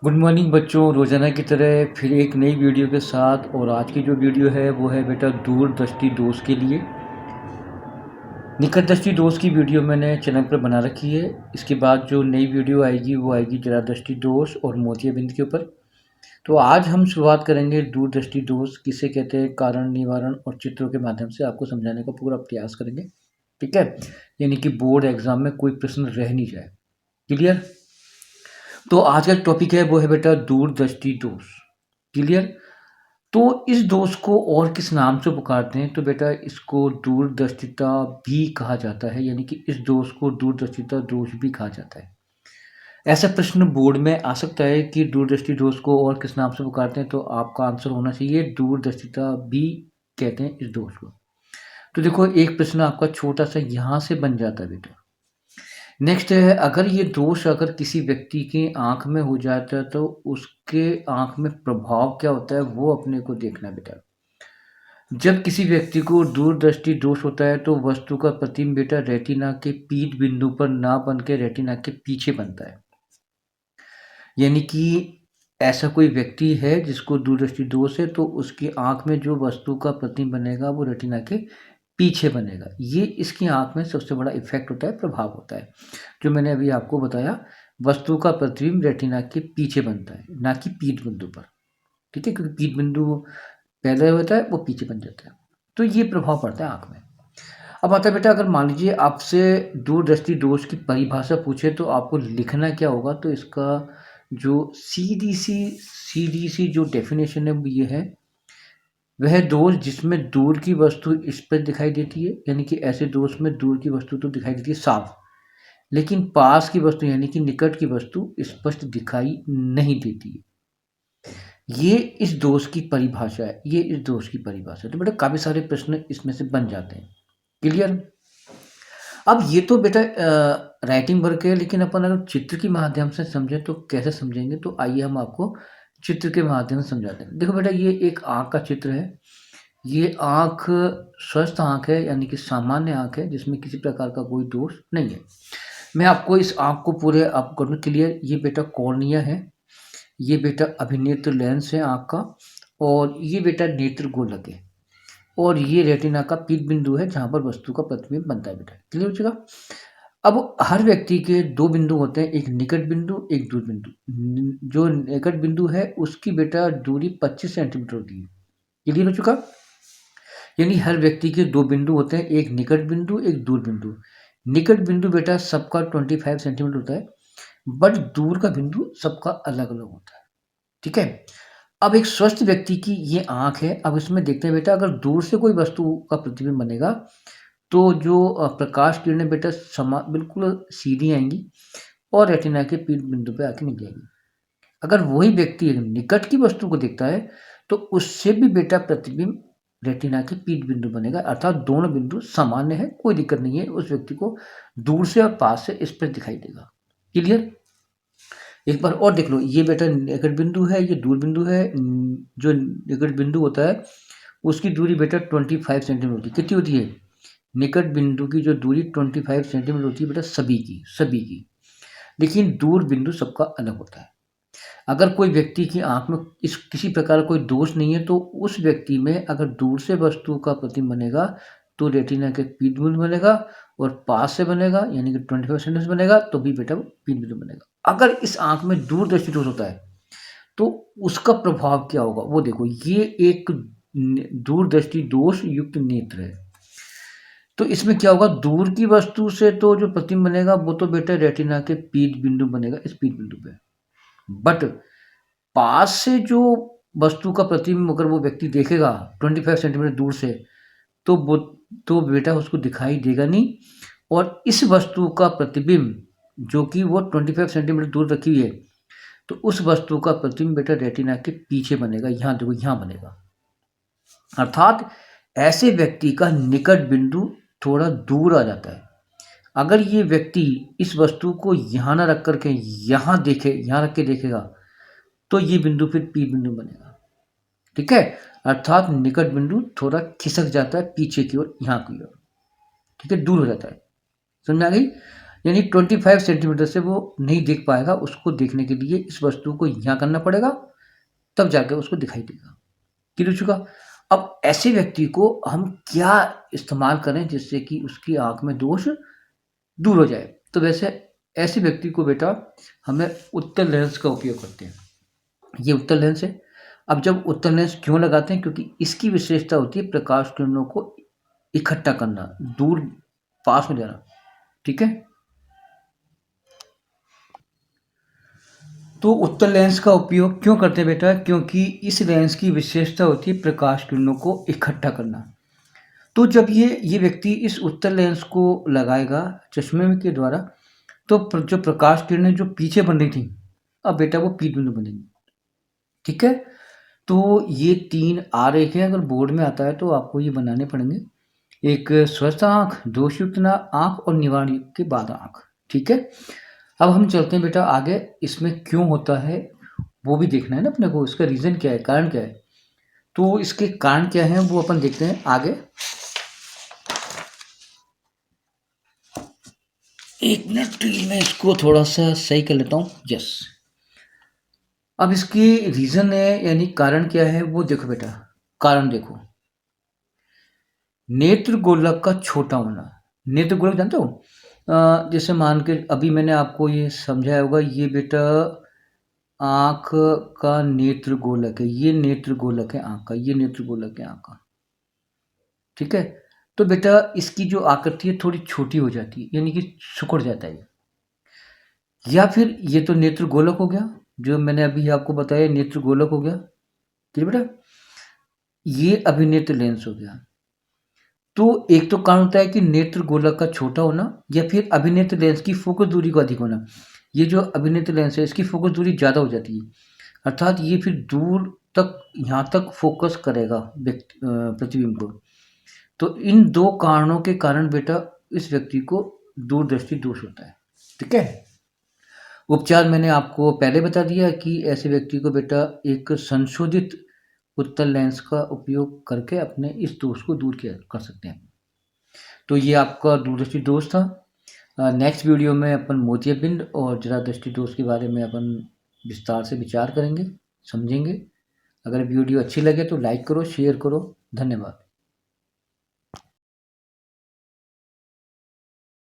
Good morning बच्चों, रोज़ाना की तरह फिर एक नई वीडियो के साथ। और आज की जो वीडियो है वो है बेटा दूरदृष्टि दोष के लिए। निकटदृष्टि दोष की वीडियो मैंने चैनल पर बना रखी है। इसके बाद जो नई वीडियो आएगी वो आएगी जरादृष्टि दोष और मोतियाबिंद के ऊपर। तो आज हम शुरुआत करेंगे दूरदृष्टि दोष किसे कहते हैं, कारण, निवारण और चित्रों के माध्यम से आपको समझाने का पूरा प्रयास करेंगे। ठीक है, यानी कि बोर्ड एग्जाम में कोई प्रश्न रह नहीं जाए। क्लियर? तो आज का टॉपिक है वो है बेटा दूरदृष्टि दोष। क्लियर? तो इस दोष को और किस नाम से पुकारते हैं, तो बेटा इसको दूरदर्शिता भी कहा जाता है, यानी कि इस दोष को दूरदर्शिता दोष भी कहा जाता है। ऐसा प्रश्न बोर्ड में आ सकता है कि दूरदृष्टि दोष को और किस नाम से पुकारते हैं, तो आपका आंसर होना चाहिए दूरदर्शिता भी कहते हैं इस दोष को। तो देखो, एक प्रश्न आपका छोटा सा यहाँ से बन जाता है बेटा। नेक्स्ट है, अगर ये दोष अगर किसी व्यक्ति की आंख में हो जाता है तो उसके आंख में प्रभाव क्या होता है वो अपने को देखना बेटा। जब किसी व्यक्ति को दूरदृष्टि दोष होता है तो वस्तु का प्रतिबिंब बेटा रेटिना के पीठ बिंदु पर ना बन के रेटिना के पीछे बनता है। यानी कि ऐसा कोई व्यक्ति है जिसको दूरदृष्टि दोष है तो उसकी आंख में जो वस्तु का प्रतिबिंब बनेगा वो रेटिना के पीछे बनेगा। ये इसकी आंख में सबसे बड़ा इफेक्ट होता है, प्रभाव होता है, जो मैंने अभी आपको बताया। वस्तु का प्रतिबिंब रेटिना के पीछे बनता है, ना कि पीठ बिंदु पर। ठीक है, क्योंकि पीठ बिंदु पहले होता है वो पीछे बन जाता है। तो ये प्रभाव पड़ता है आंख में। अब आता है बेटा, अगर मान लीजिए आपसे दूरदृष्टि दोष की परिभाषा पूछे तो आपको लिखना क्या होगा, तो इसका जो सीडीसी जो डेफिनेशन है वो ये है, वह दोष जिसमें दूर की वस्तु स्पष्ट दिखाई देती है। यानी कि ऐसे दोष में दूर की वस्तु तो दिखाई देती है साफ, लेकिन पास की वस्तु यानी कि निकट की वस्तु स्पष्ट दिखाई नहीं देती है। ये इस दोष की परिभाषा है, ये इस दोष की परिभाषा है। तो बेटा काफ़ी सारे प्रश्न इसमें से बन जाते हैं। क्लियर? अब ये तो बेटा राइटिंग वर्क है, लेकिन अपन अगर चित्र के माध्यम से समझें तो कैसे समझेंगे, तो आइए हम आपको चित्र के माध्यम से समझाते हैं। देखो बेटा, ये एक आँख का चित्र है। ये आँख स्वस्थ आँख है, यानी कि सामान्य आँख है जिसमें किसी प्रकार का कोई दोष नहीं है। मैं आपको इस आँख को पूरे आप कर दूँ क्लियर। ये बेटा कॉर्निया है, ये बेटा अभिनेत्र लेंस है आँख का, और ये बेटा नेत्र गोलक है, और ये रेटिना का पीक बिंदु है जहाँ पर वस्तु का प्रतिबिंब बनता है बेटा। क्लियर हो चुका? अब हर व्यक्ति के 2 बिंदु होते हैं, एक निकट बिंदु, एक दूर बिंदु। जो निकट बिंदु है उसकी बेटा दूरी 25 सेंटीमीटर होती है। क्लियर हो चुका? यानी हर व्यक्ति के 2 बिंदु होते हैं, एक निकट बिंदु, एक दूर बिंदु। निकट बिंदु बेटा सबका 25 सेंटीमीटर होता है, बट दूर का बिंदु सबका अलग-अलग होता है। ठीक है? अब एक स्वस्थ व्यक्ति की ये आँख है। अब इसमें देखते हैं बेटा, अगर दूर से कोई वस्तु का प्रतिबिंब बनेगा तो जो प्रकाश किरणें बेटा बिल्कुल सीधी आएँगी और रेटिना के पीठ बिंदु पे आके मिल जाएगी। अगर वही व्यक्ति निकट की वस्तु को देखता है तो उससे भी बेटा प्रतिबिंब रेटिना के पीठ बिंदु बनेगा, अर्थात दोनों बिंदु सामान्य है, कोई दिक्कत नहीं है। उस व्यक्ति को दूर से और पास से स्पष्ट दिखाई देगा। क्लियर? एक बार और देख लो, ये बेटा निकट बिंदु है, ये दूर बिंदु है। जो निकट बिंदु होता है उसकी दूरी बेटा 25 सेंटीमीटर होती है। कितनी होती है? निकट बिंदु की जो दूरी 25 सेंटीमीटर होती है बेटा सभी की। लेकिन दूर बिंदु सबका अलग होता है। अगर कोई व्यक्ति की आँख में इस किसी प्रकार का कोई दोष नहीं है तो उस व्यक्ति में अगर दूर से वस्तु का प्रतिबिंब बनेगा तो रेटिना के पीठ बिंदु बनेगा, और पास से बनेगा यानी कि 25 सेंटीमीटर बनेगा तो भी बेटा पीठ बिंदु बनेगा। अगर इस आँख में दूरदृष्टि दोष होता है तो उसका प्रभाव क्या होगा वो देखो। ये एक दूरदृष्टि दोष युक्त नेत्र है। तो इसमें क्या होगा, दूर की वस्तु से तो जो प्रतिबिंब बनेगा वो तो बेटा रेटिना के पीठ बिंदु बनेगा, इस पीठ बिंदु पे। बट पास से जो वस्तु का प्रतिबिंब अगर वो व्यक्ति देखेगा 25 सेंटीमीटर दूर से, तो वो तो बेटा उसको दिखाई देगा नहीं। और इस वस्तु का प्रतिबिंब जो कि वो 25 सेंटीमीटर दूर रखी हुई है, तो उस वस्तु का प्रतिबिंब बेटा रेटिना के पीछे बनेगा। यहाँ देखो, यहाँ बनेगा। अर्थात ऐसे व्यक्ति का निकट बिंदु थोड़ा दूर आ जाता है। अगर ये व्यक्ति इस वस्तु को यहाँ ना रख करके यहाँ देखे, यहाँ रख के देखेगा, तो ये बिंदु फिर पी बिंदु बनेगा। ठीक है? अर्थात निकट बिंदु थोड़ा खिसक जाता है पीछे की ओर, यहाँ की ओर। ठीक है? दूर हो जाता है। समझ में आ गई? यानी 25 सेंटीमीटर से वो नहीं देख पाएगा। उसको देखने के लिए इस वस्तु को यहाँ करना पड़ेगा, तब जाकर उसको दिखाई देगा। क्लियर हो चुका? अब ऐसे व्यक्ति को हम क्या इस्तेमाल करें जिससे कि उसकी आँख में दोष दूर हो जाए? तो वैसे ऐसे व्यक्ति को बेटा हमें उत्तल लेंस का उपयोग करते हैं। ये उत्तल लेंस है। अब जब उत्तल लेंस क्यों लगाते हैं? क्योंकि इसकी विशेषता होती है प्रकाश किरणों को इकट्ठा करना, दूर पास हो जाना। ठीक है? तो उत्तल लेंस का उपयोग क्यों करते हैं बेटा? क्योंकि इस लेंस की विशेषता होती है प्रकाश किरणों को इकट्ठा करना। तो जब ये व्यक्ति इस उत्तल लेंस को लगाएगा चश्मे के द्वारा, तो जो प्रकाश किरणें जो पीछे बन रही थी, अब बेटा वो पीठ बिंदु बनेंगी। ठीक है? तो ये 3 आरेख हैं। अगर बोर्ड में आता है तो आपको ये बनाने पड़ेंगे। एक स्वस्थ आँख, दोषयुक्त आँख और निवारण के बाद आँख। ठीक है? अब हम चलते हैं बेटा आगे। इसमें क्यों होता है वो भी देखना है ना अपने को। इसका रीज़न क्या है, कारण क्या है? तो इसके कारण क्या हैं वो अपन देखते हैं आगे। 1 मिनट मैं इसको थोड़ा-सा सही कर लेता हूँ। यस। अब इसकी रीज़न है यानी कारण क्या है वो देखो बेटा। कारण देखो। नेत्र गोलक का छोटा होना। नेत्र गोलक जानते हो? जैसे मान के अभी मैंने आपको ये समझाया होगा, ये बेटा आँख का नेत्र गोलक है। ये नेत्र गोलक है आँख का, ये नेत्र गोलक है आँख का। ठीक है? तो बेटा इसकी जो आकृति है थोड़ी छोटी हो जाती है, यानी कि सिकुड़ जाता है। या फिर ये तो नेत्र गोलक हो गया, जो मैंने अभी आपको बताया नेत्र गोलक हो गया। ठीक है बेटा? ये अभिनेत्र लेंस हो गया। तो एक तो कारण होता है कि नेत्र गोलक का छोटा होना, या फिर अभिनेत्र लेंस की फोकस दूरी को अधिक होना। ये जो अभिनेत्र लेंस है इसकी फोकस दूरी ज़्यादा हो जाती है, अर्थात ये फिर दूर तक यहाँ तक फोकस करेगा प्रतिबिंब को। तो इन 2 कारणों के कारण बेटा इस व्यक्ति को दूरदृष्टि दोष होता है। ठीक है? उपचार मैंने आपको पहले बता दिया कि ऐसे व्यक्ति को बेटा एक संशोधित उत्तल लेंस का उपयोग करके अपने इस दोष को दूर किया कर सकते हैं। तो ये आपका दूरदृष्टि दोष था। नेक्स्ट वीडियो में अपन मोतियाबिंद और जरा दृष्टि दोष के बारे में अपन विस्तार से विचार करेंगे, समझेंगे। अगर वीडियो अच्छी लगे तो लाइक करो, शेयर करो। धन्यवाद।